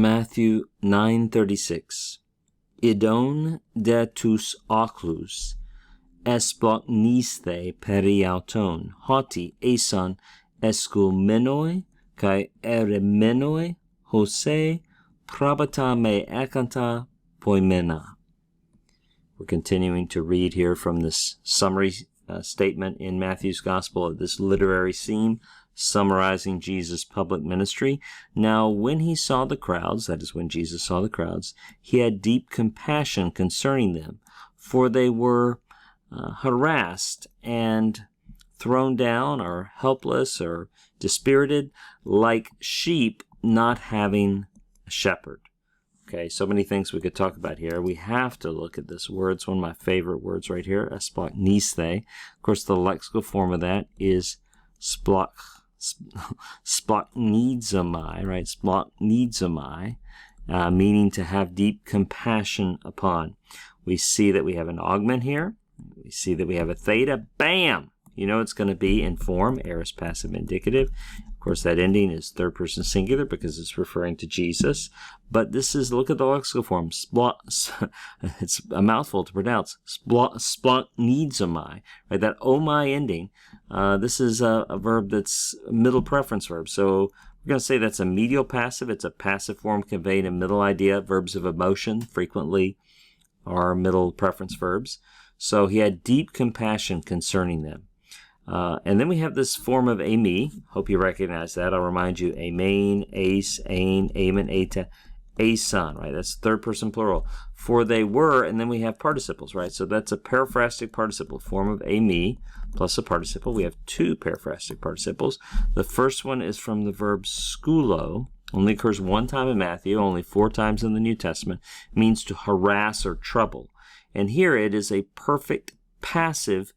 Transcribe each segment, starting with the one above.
Matthew 9:36. Idon de tus oculus esplocniste periauton, hoti eson escumenoi kai eremenoi hose probata me ekanta poimena. We're continuing to read here from this summary statement in Matthew's Gospel of this literary scene summarizing Jesus' public ministry. Now, when he saw the crowds, that is when Jesus saw the crowds, he had deep compassion concerning them, for they were harassed and thrown down or helpless or dispirited like sheep not having a shepherd. Okay, so many things we could talk about here. We have to look at this word. It's one of my favorite words right here, esplocniste. Of course, the lexical form of that is splocnizomai, right? Splocnizomai, meaning to have deep compassion upon. We see that we have an augment here. We see that we have a theta. Bam! You know it's going to be in form, aorist passive indicative. Of course, that ending is third person singular because it's referring to Jesus. But this is, look at the lexical form. It's a mouthful to pronounce. Splocnizomai, right? That omai ending. This is a verb that's a middle preference verb. So we're going to say that's a medial passive. It's a passive form conveying a middle idea. Verbs of emotion frequently are middle preference verbs. So he had deep compassion concerning them. And then we have this form of ame. Hope you recognize that. I'll remind you, amen, ace, ain, amen, eta, ason, right? That's third person plural. For they were, and then we have participles, right? So that's a periphrastic participle, form of ame plus a participle. We have two periphrastic participles. The first one is from the verb skulo. Only occurs one time in Matthew, only 4 times in the New Testament. It means to harass or trouble. And here it is a perfect passive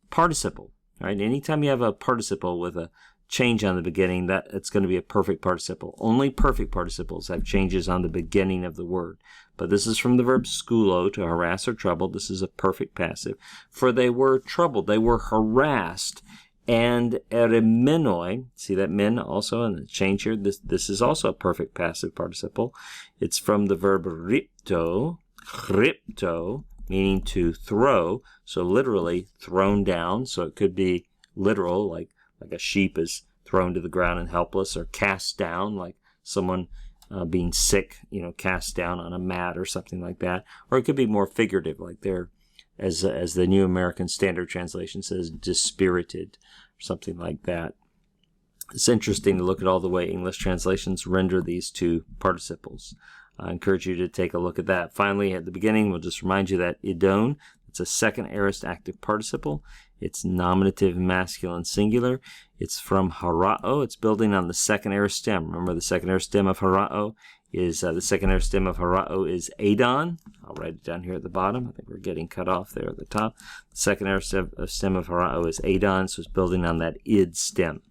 participle. Right? Anytime you have a participle with a change on the beginning, that it's going to be a perfect participle. Only perfect participles have changes on the beginning of the word. But this is from the verb skulo, to harass or trouble. This is a perfect passive. For they were troubled, they were harassed. And eremenoi, see that men also in the change here? This is also a perfect passive participle. It's from the verb ripto, meaning to throw, so literally thrown down. So it could be literal, like a sheep is thrown to the ground and helpless, or cast down, like someone being sick, cast down on a mat or something like that. Or it could be more figurative, like they're, as the New American Standard Translation says, dispirited, or something like that. It's interesting to look at all the way English translations render these two participles. I encourage you to take a look at that. Finally, at the beginning, we'll just remind you that idon, it's a second aorist active participle. It's nominative masculine singular. It's from harao. It's building on the second aorist stem. Remember, the second aorist stem of harao is adon. I'll write it down here at the bottom. I think we're getting cut off there at the top. The second aorist stem of harao is adon, so it's building on that id stem.